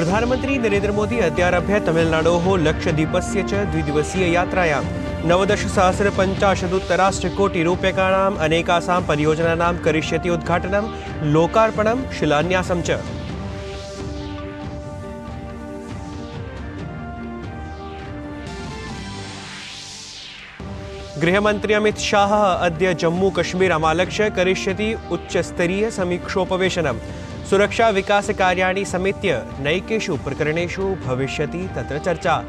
प्रधानमंत्री नरेंद्र मोदी अद्यारभ्य तमिलनाडोः लक्षद्वीपस्य च द्विदिवसीययात्रायां 19,50,000-रूप्यकाणाम् अनेकासां परियोजनानां करिष्यति उद्घाटनं, लोकार्पणं, शिलान्यासं च। गृहमन्त्री अमित शाह अद्य जम्मू कश्मीरमालक्ष्य करिष्यति उच्चस्तरीय समीक्षोपवेशनम्। सुरक्षा विकास कार्याणि समेत्य नैकेषु प्रकरणेषु भविष्यति तत्र चर्चा।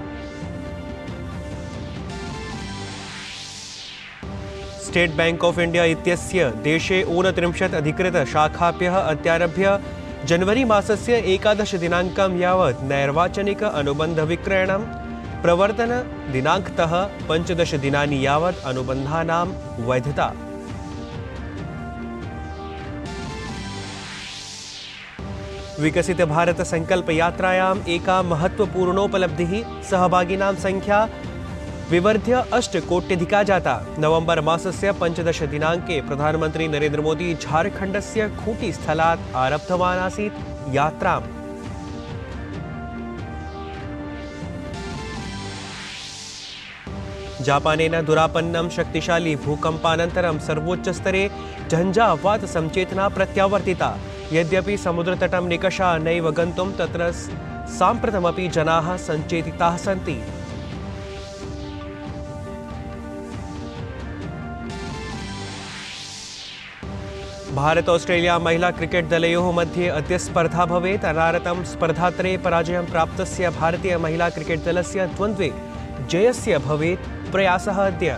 स्टेट बैंक ऑफ इंडिया इत्यस्य देशे 29 अधिकृत शाखाभ्यः अद्यारभ्य जनवरी मासस्य 11 दिनाङ्कं यावत् नैर्वाचनिक अनुबन्ध विक्रयणं, प्रवर्तन दिनाङ्कतः 15 दिनानि यावत् अनुबन्धानां वैधता। विकसित भारत संकल्प यात्रायाम् एका महत्वपूर्णोपलब्धिः, सहभागिनां संख्या विवर्ध्य 8 कोट्यधिका जाता। नवंबर मासस्य 15 दिनाङ्के प्रधानमन्त्री नरेंद्र मोदी झारखण्डस्य खूंटी स्थलात् आरब्धवान् आसीत् यात्राम्। जापानेन दुरापन्नं शक्तिशाली भूकम्पानन्तरं सर्वोच्चस्तरे झञ्झावात संचेतना प्रत्यावर्तिता। यद्यपि समुद्रतटं निकषा नैव गन्तुं तत्र साम्प्रतमपि जनाः सञ्चेतिताः सन्ति। भारत ऑस्ट्रेलिया महिला क्रिकेट दलयोः मध्ये अद्य स्पर्धा भवेत्। अनारतं स्पर्धात्रये पराजयं प्राप्तस्य भारतीय महिला क्रिकेट दलस्य द्वन्द्वे जयस्य भवेत् प्रयासः अद्य।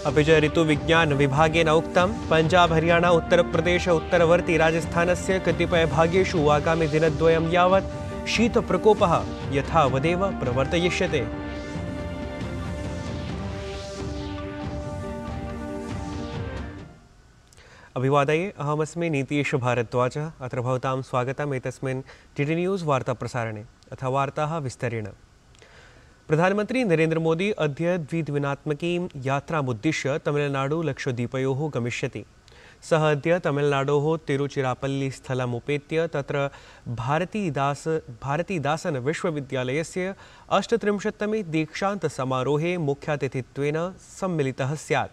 अपि च ऋतुविज्ञान विभागेन उक्तं, पंजाब हरियाणा उत्तर प्रदेश उत्तरवर्ती राजस्थानस्य कतिपयभागेषु आगामि दिनद्वयं यावत् शीतप्रकोपः यथावदेव प्रवर्तयिष्यते। अभिवादये, अहमस्मि नीतीश भारद्वाजः। अत्र भवतां स्वागतम् एतस्मिन् टीटी न्यूज़ वार्ताप्रसारणे। अथ वार्ताः विस्तरेण। प्रधानमंत्री नरेंद्र मोदी अद्य द्विदिनात्मकीं यात्रामुद्दिश्य तमिलनाडु लक्षद्वीपयोः गमिष्यति। सः अद्य तमिलनाडोः तिरुचिरापल्ली स्थलमुपेत्य तत्र भारतीदासन विश्वविद्यालयस्य 38तमे दीक्षान्तसमारोहे मुख्यातिथित्वेन सम्मिलितः स्यात्।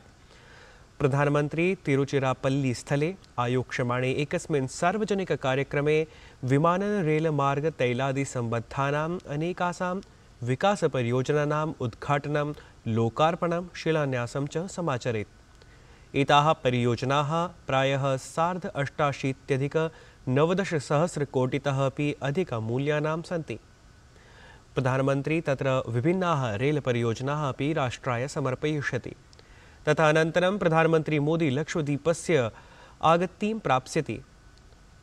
प्रधानमंत्री तिरुचिरापल्ली स्थले आयोक्ष्यमाणे एकस्मिन् सार्वजनिककार्यक्रमे विमानन रेलमार्ग तैलादि सम्बद्धानाम् अनेकासां विकास परियोजनानाम् उद्घाटनं, लोकार्पणं, शिलान्यासं च समाचरेत्। एताः परियोजनाः प्रायः 88,090 कोटितः अपि अधिकमूल्यानां सन्ति। प्रधानमन्त्री तत्र विभिन्नाः रेल परियोजनाः अपि राष्ट्राय समर्पयिष्यति। तथा अनन्तरं प्रधानमन्त्री मोदी लक्षद्वीपस्य आगत्तिं प्राप्स्यति।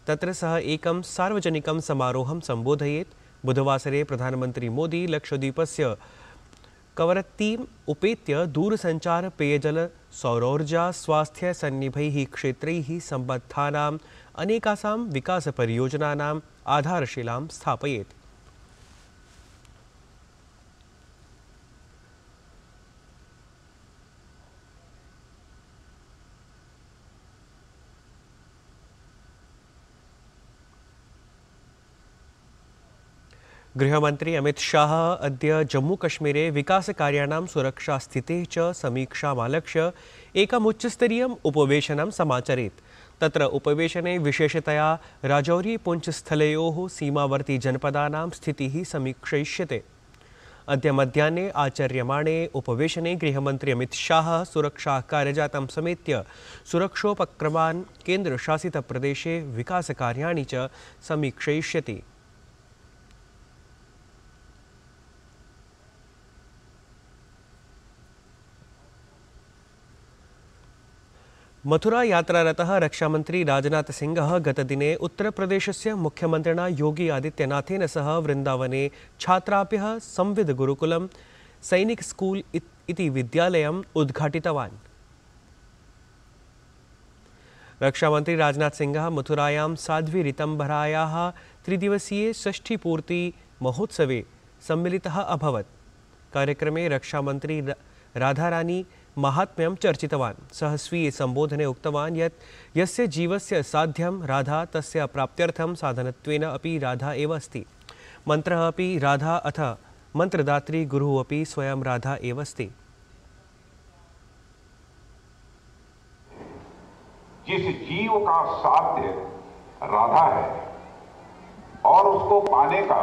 तत्र सः एकं सार्वजनिकं समारोहं सम्बोधयेत्। बुधवासरे प्रधानमंत्री मोदी लक्षद्वीपस्य कवरत्तीम् उपेत्य दूरसञ्चार, पेयजल, सौरोर्जा, स्वास्थ्य सन्निभैः क्षेत्रैः सम्बद्धानाम् अनेकासां विकासपरियोजनानाम् आधारशिलां स्थापयेत्। गृहमंत्री अमित शाह अद्य जम्मूकश्मीरे विकासकार्याणां सुरक्षास्थितेः च समीक्षामालक्ष्य एकम् उच्चस्तरीयम् उपवेशनं समाचरेत्। तत्र उपवेशने विशेषतया राजौरी-पुञ्च-स्थलयोः सीमावर्ती जनपदानां स्थितिः समीक्षयिष्यते। अद्य मध्याह्ने आचर्यमाणे उपवेशने गृहमंत्री अमित शाह सुरक्षाकार्यजातं समेत्य सुरक्षोपक्रमान्, केन्द्रशासितप्रदेशे विकासकार्याणि च समीक्षयिष्यति। मथुरा यात्रारतः रक्षामंत्री राजनाथ सिंह गतदिने उत्तरप्रदेशस्य मुख्यमन्त्रिणा योगी आदित्यनाथेन सह वृन्दावने छात्राभ्यः संविद गुरुकुलं, सैनिक स्कूल इति विद्यालयम् उद्घाटितवान्। रक्षामंत्री राजनाथ सिंह मथुरायां साध्वी ऋतंभरायाः त्रिदिवसीये षष्ठीपूर्ति महोत्सवे सम्मिलितः अभवत्। कार्यक्रमे रक्षामन्त्री राधारानी माहात्म्यं चर्चितवान्। सः स्वीये सम्बोधने उक्तवान् यत् यस्य जीवस्य साध्यं राधा तस्य प्राप्त्यर्थं साधनत्वेन अपि राधा एव अस्ति। मन्त्रः अपि राधा अथ मंत्रदात्री गुरुः अपि स्वयं राधा एव अस्ति। जिस जीव का साध्य राधा है और उसको पाने का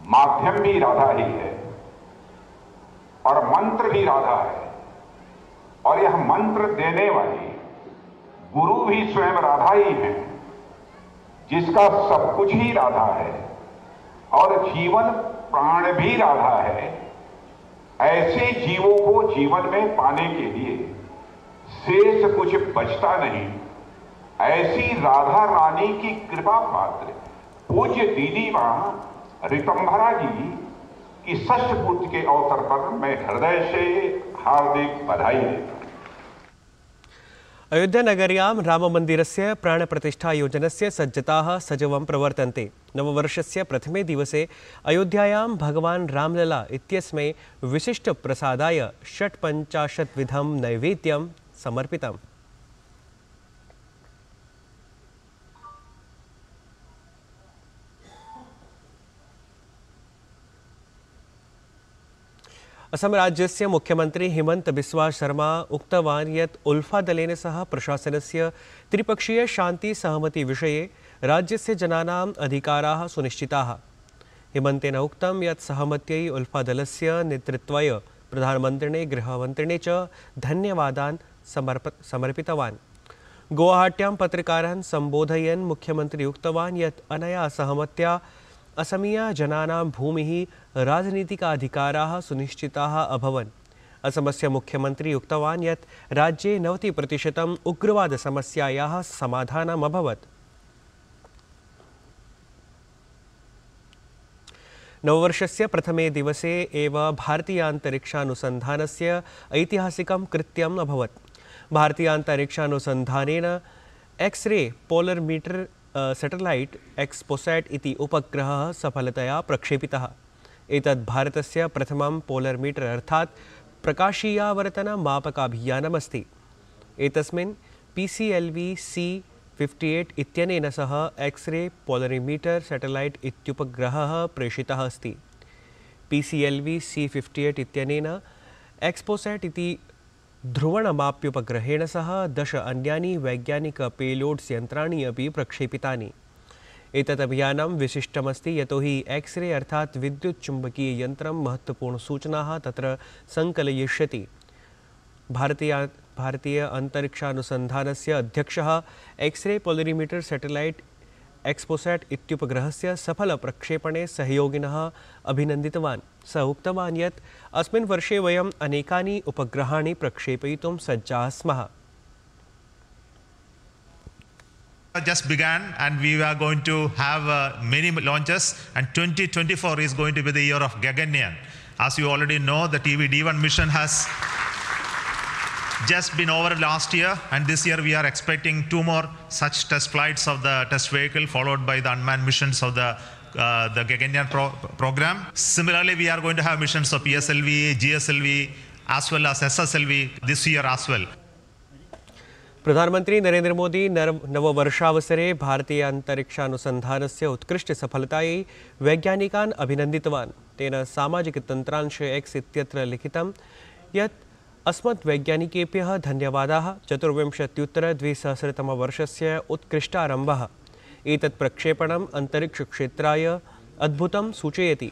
माध्यम भी राधा ही है और मंत्र भी राधा है और यह मंत्र देने वाली गुरु भी स्वयं राधा ही है, जिसका सब कुछ ही राधा है और जीवन प्राण भी राधा है। ऐसे जीवों को जीवन में पाने के लिए शेष कुछ बचता नहीं। ऐसी राधा रानी की कृपा पात्र पूज्य दीदी मां ऋतंभरा जी की षष्ठ पूर्ति के अवसर पर मैं हृदय से हार्दिक बधाई देता हूं। अयोध्यानगर्यां राममन्दिरस्य प्राणप्रतिष्ठायोजनस्य सज्जताः सजवं प्रवर्तन्ते। नववर्षस्य प्रथमे दिवसे अयोध्यायां भगवान् रामलला इत्यस्मै विशिष्टप्रसादाय 56 विधं नैवेद्यं समर्पितम्। असम राज्यस्य मुख्यमंत्री हिमंत बिस्वा शर्मा उक्तवान् यत् उल्फा दलेन सह प्रशासनस्य त्रिपक्षीय शान्ति सहमति विषये राज्यस्य जनानाम् अधिकाराः सुनिश्चिताः। हिमन्तेन उक्तं यत् सहमत्यै उल्फा दलस्य नेतृत्वाय प्रधानमन्त्रिणे गृहमन्त्रिणे च धन्यवादान् समर्पितवान्। गुवाहाट्यां पत्रकारान् सम्बोधयन् मुख्यमंत्री उक्तवान् यत् अनया सहमत्या असमीय जनानां भूमिः राजनीतिकाधिकाराः सुनिश्चिताः अभवन्। असमस्य मुख्यमंत्री उक्तवान् यत् राज्ये 90% उग्रवादसमस्यायाः समाधानम् अभवत्। नववर्षस्य प्रथमे दिवसे एव भारतीयान्तरिक्षानुसन्धानस्य ऐतिहासिकं कृत्यम् अभवत्। भारतीयान्तरिक्षानुसन्धानेन X ray polar meter satellite XPoSat इति उपग्रहः सफलतया प्रक्षेपितः। एतत् भारतस्य प्रथमं पोलर मीटर अर्थात् प्रकाशीयावर्तन मापकाभियानमस्ति। एतस्मिन् PCLV-C58 इत्यनेन सह एक्स-रे पोलरीमीटर सैटेलाइट इत्युपग्रहः प्रेषितः अस्ति। PCLV-C58 इत्यनेन एक्सपोसैट इति ध्रुवणमाप्युपग्रहेण सह 10 अन्यानि वैज्ञानिक पेलोड्स यन्त्राणि अपि प्रक्षेपितानि। एतत् अभियानं विशिष्टमस्ति यतोहि एक्स-रे अर्थात् विद्युच्चुम्बकीय यन्त्रं महत्त्वपूर्णसूचनाः तत्र सङ्कलयिष्यति। भारतीय अन्तरिक्षानुसन्धानस्य अध्यक्षः एक्स-रे पोलरीमीटर सैटेलाइट एक्सपोसैट इत्युपग्रहस्य सफलप्रक्षेपणे सहयोगिनः अभिनन्दितवान्। सः उक्तवान् यत् अस्मिन् वर्षे वयम् अनेकानि उपग्रहाणि प्रक्षेपयितुं सज्जाः स्मः। Just began and we are going to have many launches, and 2024 is going to be the year of Gaganyaan. As you already know, the TVD1 mission has just been over last year, and this year we are expecting 2 more such test flights of the test vehicle, followed by the unmanned missions of the Gaganyaan program. Similarly, we are going to have missions of PSLV, GSLV, as well as SSLV this year as well. प्रधानमंत्री नरेंद्र मोदी नववर्षावसरे भारतीय अंतरिक्षानुसंधानस्य उत्कृष्टसफलतायै वैज्ञानिकान् अभिनन्दितवान्। तेन सामाजिकतन्त्रांशे X इत्यत्र लिखितं यत् अस्मत् वैज्ञानिकेभ्यः धन्यवादाः। 24-2000तमवर्षस्य उत्कृष्टारम्भः। एतत् प्रक्षेपणम् अन्तरिक्षक्षेत्राय अद्भुतं सूचयति।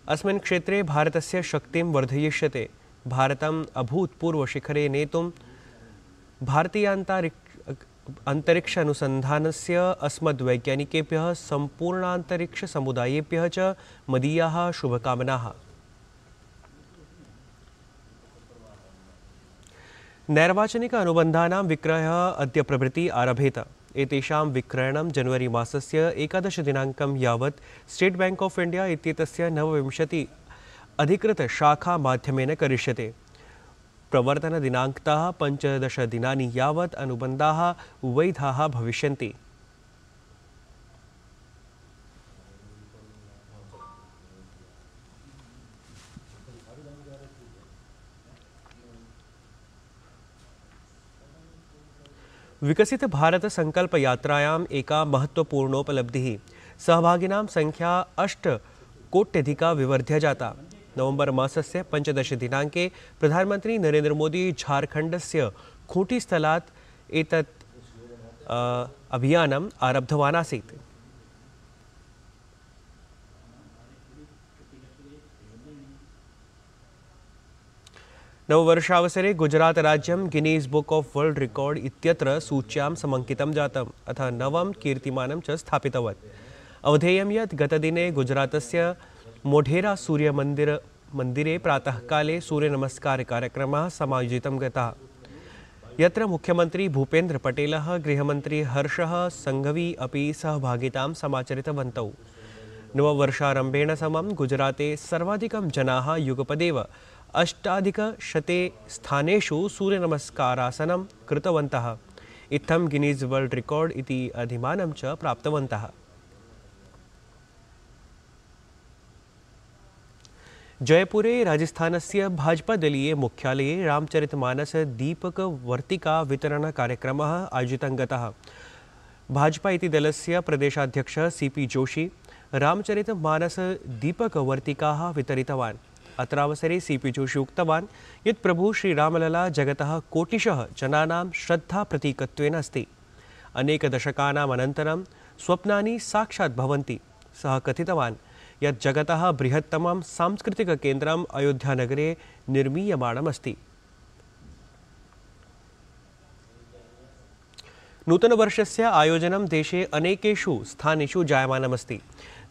अस्मिन् क्षेत्रे भारतस्य शक्तिं वर्धयिष्यते। भारतम् अभूतपूर्वशिखरे नेतुं भारतीय अंतरिक्ष अनुसंधानस्य अस्मद्वैज्ञानिकेभ्यः सम्पूर्णान्तरिक्षसमुदायेभ्यः च मदीयाः शुभकामनाः। नैर्वाचनिक अनुबन्धानां विक्रयः अद्य प्रभृति आरभेत। एतेषां विक्रयणं जनवरी मासस्य 11 दिनाङ्कं यावत् स्टेट बैंक ऑफ इंडिया इत्येतस्य 29 अधिकृतशाखा माध्यमेन करिष्यते। प्रवर्तनदिनाङ्कतः 15 दिनानि यावत् अनुबन्धाः वैधाः भविष्यन्ति। विकसित भारत संकल्प यात्रायाम् एका महत्वपूर्णोपलब्धिः। सहभागिनां संख्या 8 कोट्यधिका विवर्ध्य जाता। नवंबर मासस्य 15 दिनाङ्के प्रधानमन्त्री नरेन्द्र मोदी झारखण्डस्य खूंटीस्थलात् एतत् अभियानम् आरब्धवान् आसीत्। नववर्षावसरे गुजरात राज्यं गिनीस् बुक ऑफ वर्ल्ड रिकॉर्ड इत्यत्र सूच्यां समङ्कितं जातम्, अथ नवं कीर्तिमानं च स्थापितवत्। अवधेयं यत् गतदिने गुजरातस्य मोढेरा सूर्यमन्दिरे प्रातःकाले सूर्यनमस्कारकार्यक्रमः समायोजितं गतः, यत्र मुख्यमन्त्री भूपेन्द्र पटेलः, गृहमन्त्री हर्षः संघवी अपि सहभागितां समाचरितवन्तौ। नववर्षारम्भेण समं गुजराते सर्वाधिकं जनाः युगपदेव 8,100 स्थानेषु सूर्यनमस्कारासनं कृतवन्तः। इत्थं गिनीस् वर्ल्ड रिकॉर्ड इति अधिमानं च प्राप्तवन्तः। जयपुरे राजस्थानस्य भाजपादलीय मुख्यालये रामचरितमानस दीपक वर्तिका वितरण कार्यक्रमः आयोजितं गतः। भाजपा इति दलस्य प्रदेशाध्यक्षः सीपी जोशी रामचरितमानस दीपक वर्तिकाः वितरितवान्। अत्रावसरे सीपी जोशी उक्तवान् यत् प्रभु श्रीरामलला जगतः कोटिशः जनानां श्रद्धा प्रतीकत्वेन अस्ति। अनेकदशकानाम् अनन्तरं स्वप्नानि साक्षात् भवन्ति। सः कथितवान् यत् जगतः बृहत्तमं सांस्कृतिककेन्द्रम् अयोध्यानगरे निर्मीयमाणमस्ति। नूतनवर्षस्य आयोजनं देशे अनेकेषु स्थानेषु जायमानमस्ति।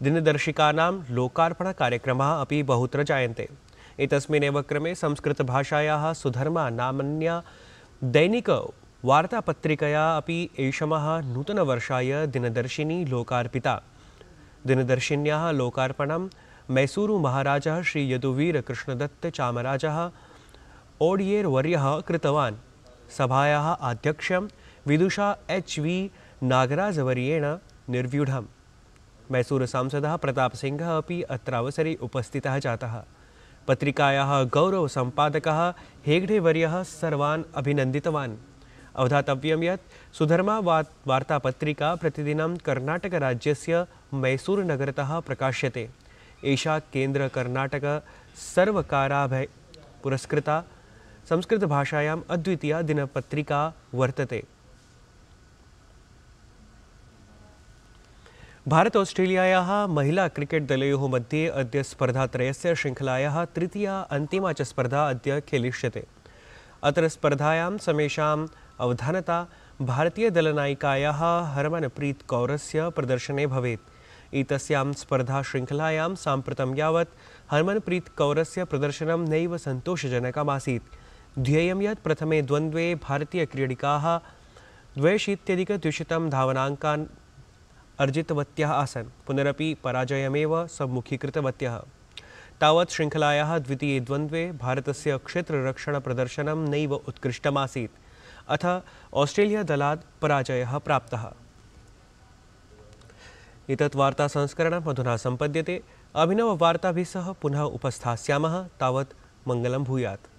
दिनदर्शिकानां लोकार्पणकार्यक्रमाः अपि बहुत्र जायन्ते। एतस्मिन्नेव क्रमे संस्कृतभाषायाः सुधर्मा नाम्न्या दैनिकवार्तापत्रिकया अपि ऐषमः नूतनवर्षाय दिनदर्शिनी लोकार्पिता। दिनदर्शिन्याः लोकार्पणं मैसूरुमहाराजः श्री यदुवीर कृष्णदत्त चामराजः ओडियर् वर्यः कृतवान्। सभायाः आध्यक्ष्यं विदुषा HV नागराजवर्येण निर्व्यूढम्। मैसूरुसांसदः प्रतापसिंहः अपि अत्रावसरे उपस्थितः जातः। पत्रिकायाः गौरवसम्पादकः हेगडेवर्यः सर्वान् अभिनन्दितवान्। अवधातव्यं यत् सुधर्मा वार्तापत्रिका प्रतिदिनं कर्नाटकराज्यस्य मैसूरुनगरतः प्रकाश्यते। एषा केन्द्रकर्नाटक सर्वकाराभिः पुरस्कृता संस्कृतभाषायाम् अद्वितीया दिनपत्रिका वर्तते। भारत ऑस्ट्रेलियायाः महिला क्रिकेट दलयोः मध्ये अद्य स्पर्धात्रयस्य शृङ्खलायाः तृतीया अन्तिमा च स्पर्धा अद्य खेलिष्यते। अत्र स्पर्धायां समेषाम् अवधानता भारतीयदलनायिकायाः हरमनप्रीत कौरस्य प्रदर्शने भवेत्। एतस्यां स्पर्धाशृङ्खलायां साम्प्रतं यावत् हरमनप्रीत कौरस्य प्रदर्शनं नैव सन्तोषजनकमासीत्। ध्येयं यत् प्रथमे द्वन्द्वे भारतीयक्रीडिकाः 82,200 धावनाङ्कान् अर्जितवत्यः आसन्, पुनरपि पराजयमेव सम्मुखीकृतवत्यः। तावत् शृङ्खलायाः द्वितीये द्वन्द्वे भारतस्य क्षेत्ररक्षणप्रदर्शनं नैव उत्कृष्टमासीत्, अथ ऑस्ट्रेलियादलात् पराजयः प्राप्तः। एतत् वार्तासंस्करणम् अधुना सम्पद्यते। अभिनववार्ताभिः सह पुनः उपस्थास्यामः। तावत् मङ्गलं भूयात्।